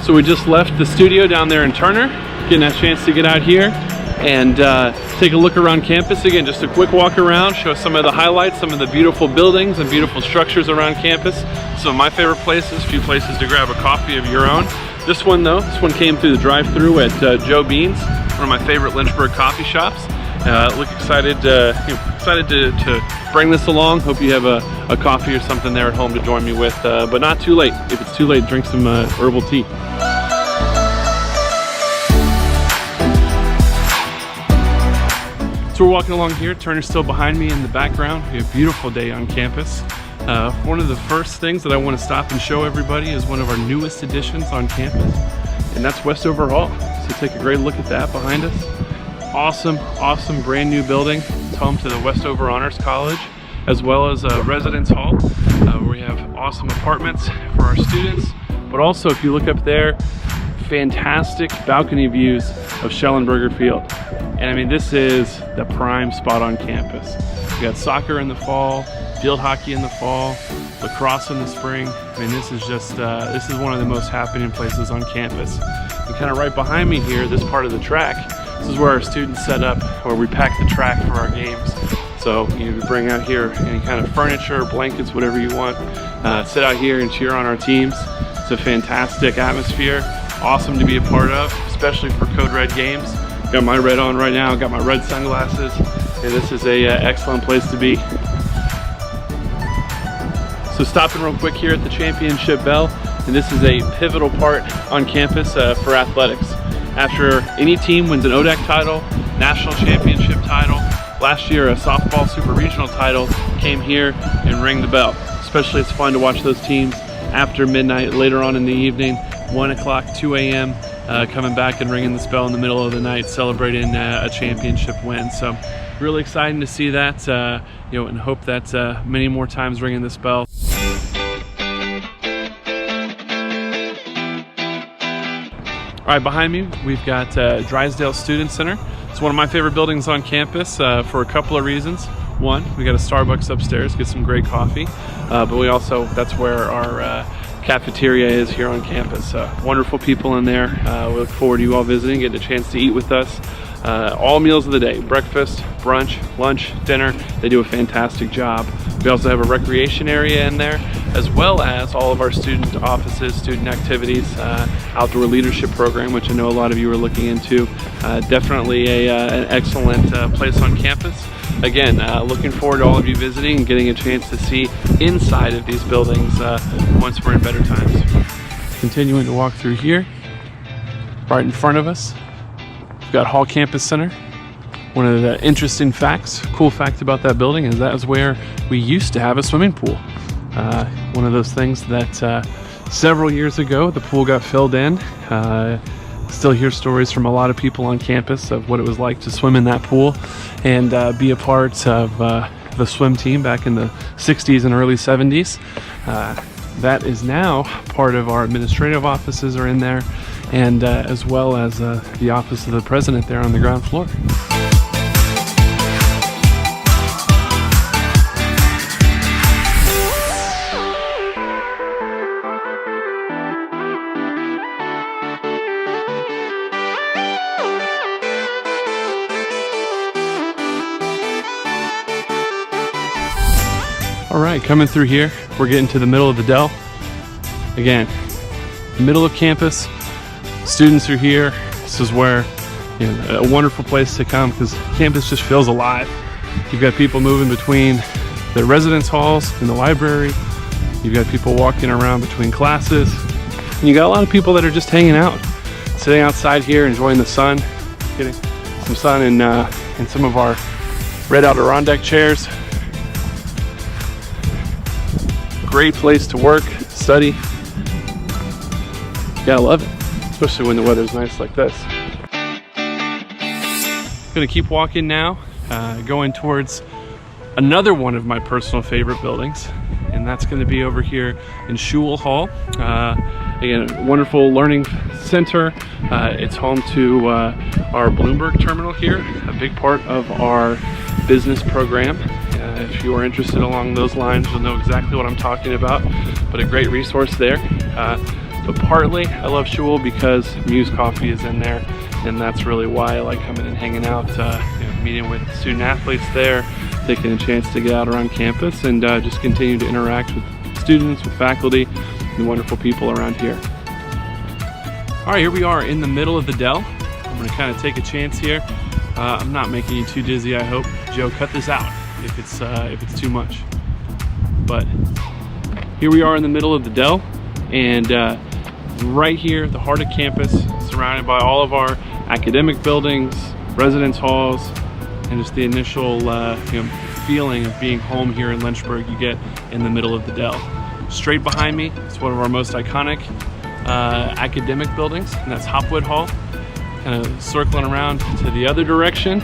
So we just left the studio down there in Turner, getting a chance to get out here and take a look around campus. Again, just a quick walk around, show some of the highlights, some of the beautiful buildings and beautiful structures around campus. Some of my favorite places, a few places to grab a coffee of your own. This one though, this one came through the drive-thru at Joe Bean's, one of my favorite Lynchburg coffee shops. Look excited, excited to bring this along. Hope you have a coffee or something there at home to join me with, but not too late. If it's too late, drink some herbal tea. So we're walking along here. Turner's still behind me in the background. We have a beautiful day on campus. One of the first things that I want to stop and show everybody is one of our newest additions on campus, and that's Westover Hall. So take a great look at that behind us. Awesome brand new building. It's home to the Westover Honors College, as well as a residence hall where we have awesome apartments for our students. But also, if you look up there, fantastic balcony views of Schellenberger Field. And I mean, this is the prime spot on campus. We got soccer in the fall, field hockey in the fall, lacrosse in the spring. I mean, this is just, this is one of the most happening places on campus. And kind of right behind me here, this part of the track, this is where our students set up, where we pack the track for our games. So you bring out here any kind of furniture, blankets, whatever you want. Sit out here and cheer on our teams. It's a fantastic atmosphere, awesome to be a part of, especially for Code Red games. Got my red on right now, got my red sunglasses, and this is a excellent place to be. So stopping real quick here at the championship bell, and this is a pivotal part on campus for athletics. After any team wins an ODAC title, national championship title, last year a softball super regional title, came here and rang the bell. Especially it's fun to watch those teams after midnight, later on in the evening, 1 o'clock, 2 a.m., coming back and ringing this bell in the middle of the night, celebrating a championship win. So really exciting to see that, and hope that many more times ringing this bell. All right, behind me, we've got Drysdale Student Center. It's one of my favorite buildings on campus for a couple of reasons. One, we got a Starbucks upstairs, get some great coffee, but we also, that's where our cafeteria is here on campus. Wonderful people in there. We look forward to you all visiting, getting a chance to eat with us. All meals of the day, breakfast, brunch, lunch, dinner. They do a fantastic job. We also have a recreation area in there, as well as all of our student offices, student activities, outdoor leadership program, which I know a lot of you are looking into. Definitely an excellent place on campus. Again, looking forward to all of you visiting and getting a chance to see inside of these buildings once we're in better times. Continuing to walk through here, right in front of us, we've got Hall Campus Center. One of the interesting facts, cool fact about that building is that is where we used to have a swimming pool. One of those things that several years ago the pool got filled in. Still hear stories from a lot of people on campus of what it was like to swim in that pool and be a part of the swim team back in the 60s and early 70s. That is now part of our administrative offices are in there, and as well as the office of the president there on the ground floor. All right, coming through here, we're getting to the middle of the Dell. Again, middle of campus, students are here. This is where, a wonderful place to come because campus just feels alive. You've got people moving between the residence halls and the library. You've got people walking around between classes. And you got a lot of people that are just hanging out, sitting outside here, enjoying the sun, getting some sun in some of our red Adirondack chairs. Great place to work, study. Yeah, I love it, especially when the weather's nice like this. Gonna keep walking now, going towards another one of my personal favorite buildings, and that's gonna be over here in Schule Hall. Again, a wonderful learning center. It's home to our Bloomberg terminal here, a big part of our business program. If you are interested along those lines, you'll know exactly what I'm talking about, but a great resource there. but partly I love Shul because Muse Coffee is in there, and that's really why I like coming and hanging out, meeting with student athletes there, taking a chance to get out around campus and just continue to interact with students, with faculty, and wonderful people around here. All right, here we are in the middle of the Dell. I'm gonna kind of take a chance here. I'm not making you too dizzy, I hope. Joe, cut this out if it's too much. But here we are in the middle of the Dell, and right here, the heart of campus, surrounded by all of our academic buildings, residence halls, and just the initial feeling of being home here in Lynchburg you get in the middle of the Dell. Straight behind me is one of our most iconic academic buildings, and that's Hopwood Hall. Kind of circling around to the other direction.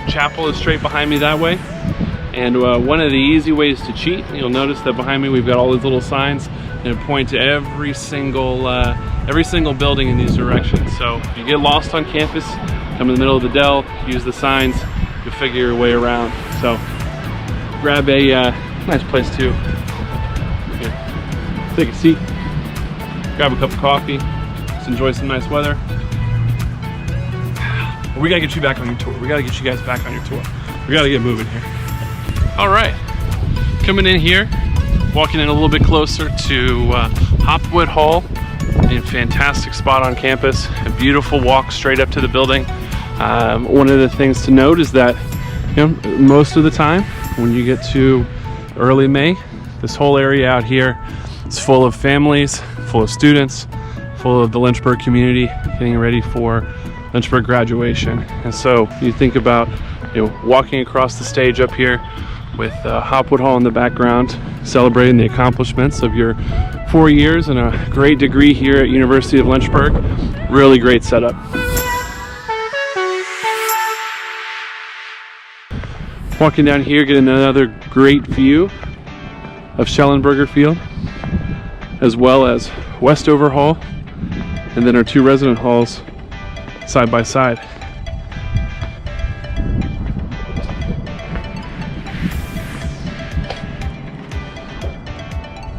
Chapel is straight behind me that way. And one of the easy ways to cheat, you'll notice that behind me we've got all these little signs and point to every single building in these directions. So if you get lost on campus, come in the middle of the Dell, use the signs, you'll figure your way around. So grab a nice place to take a seat, grab a cup of coffee, just enjoy some nice weather. We gotta get you back on your tour. We gotta get you guys back on your tour. We gotta get moving here. All right, coming in here, walking in a little bit closer to Hopwood Hall, a fantastic spot on campus, a beautiful walk straight up to the building. One of the things to note is that most of the time when you get to early May, this whole area out here is full of families, full of students, full of the Lynchburg community getting ready for Lynchburg graduation. And so you think about walking across the stage up here with Hopwood Hall in the background, celebrating the accomplishments of your 4 years and a great degree here at University of Lynchburg. Really great setup. Walking down here, getting another great view of Schellenberger Field, as well as Westover Hall, and then our two resident halls side by side.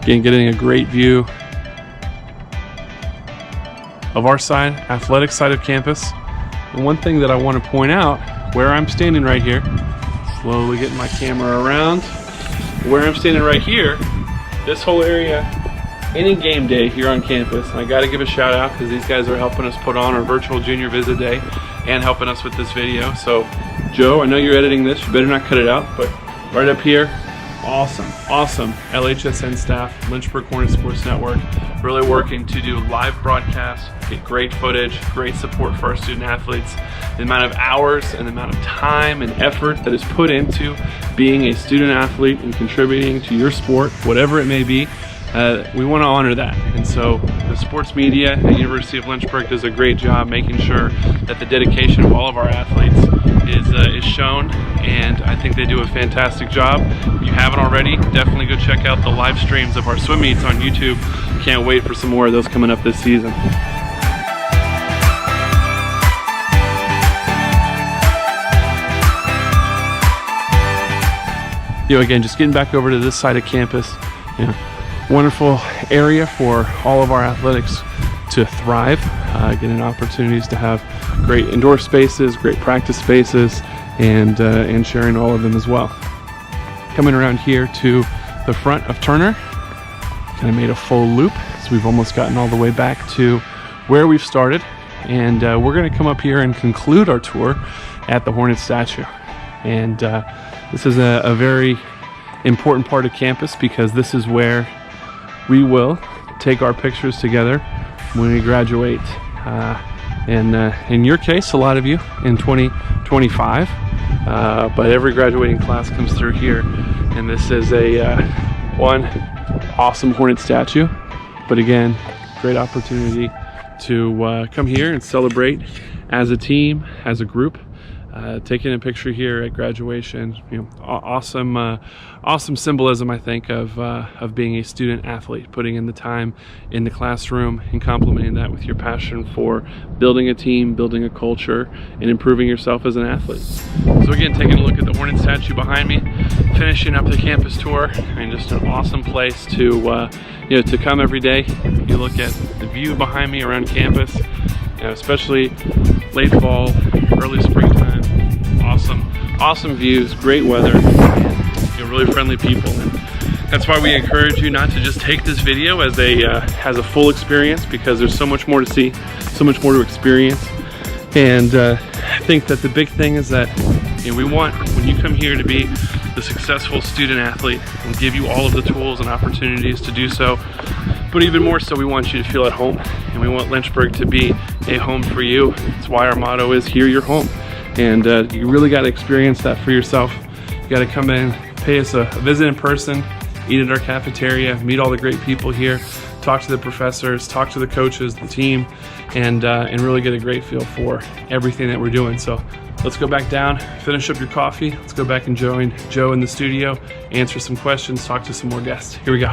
Again, getting a great view of our side, athletic side of campus. And one thing that I want to point out, where I'm standing right here, slowly getting my camera around, where I'm standing right here, this whole area, any game day here on campus, and I got to give a shout out because these guys are helping us put on our virtual junior visit day and helping us with this video. So Joe, I know you're editing this, you better not cut it out, but right up here, awesome LHSN staff, Lynchburg Hornets Sports Network, really working to do live broadcasts, get great footage, great support for our student athletes. The amount of hours and the amount of time and effort that is put into being a student athlete and contributing to your sport, whatever it may be, we want to honor that. And so the sports media at University of Lynchburg does a great job making sure that the dedication of all of our athletes is shown, and I think they do a fantastic job. If you haven't already, definitely go check out the live streams of our swim meets on YouTube. Can't wait for some more of those coming up this season. Again, just getting back over to this side of campus, wonderful area for all of our athletics to thrive, getting opportunities to have great indoor spaces, great practice spaces, and sharing all of them as well. Coming around here to the front of Turner, kind of made a full loop, so we've almost gotten all the way back to where we've started, and we're going to come up here and conclude our tour at the Hornets statue. And this is a very important part of campus because this is where we will take our pictures together when we graduate. And in your case, a lot of you in 2025, but every graduating class comes through here, and this is one awesome Hornet statue. But again, great opportunity to come here and celebrate as a team, as a group, taking a picture here at graduation. Awesome symbolism, I think, of being a student athlete, putting in the time in the classroom and complementing that with your passion for building a team, building a culture, and improving yourself as an athlete. So again, taking a look at the Hornet statue behind me, finishing up the campus tour. I mean, just an awesome place to to come every day. You look at the view behind me around campus, especially late fall, early springtime. Awesome views, great weather, and really friendly people. And that's why we encourage you not to just take this video as a full experience, because there's so much more to see, so much more to experience. And I think that the big thing is that we want, when you come here, to be the successful student athlete and give you all of the tools and opportunities to do so. But even more so, we want you to feel at home, and we want Lynchburg to be a home for you. That's why our motto is "Here, Your Home." And you really got to experience that for yourself. You got to come in, pay us a visit in person, eat at our cafeteria, meet all the great people here, talk to the professors, talk to the coaches, the team, and really get a great feel for everything that we're doing. So let's go back down, finish up your coffee. Let's go back and join Joe in the studio, answer some questions, talk to some more guests. Here we go.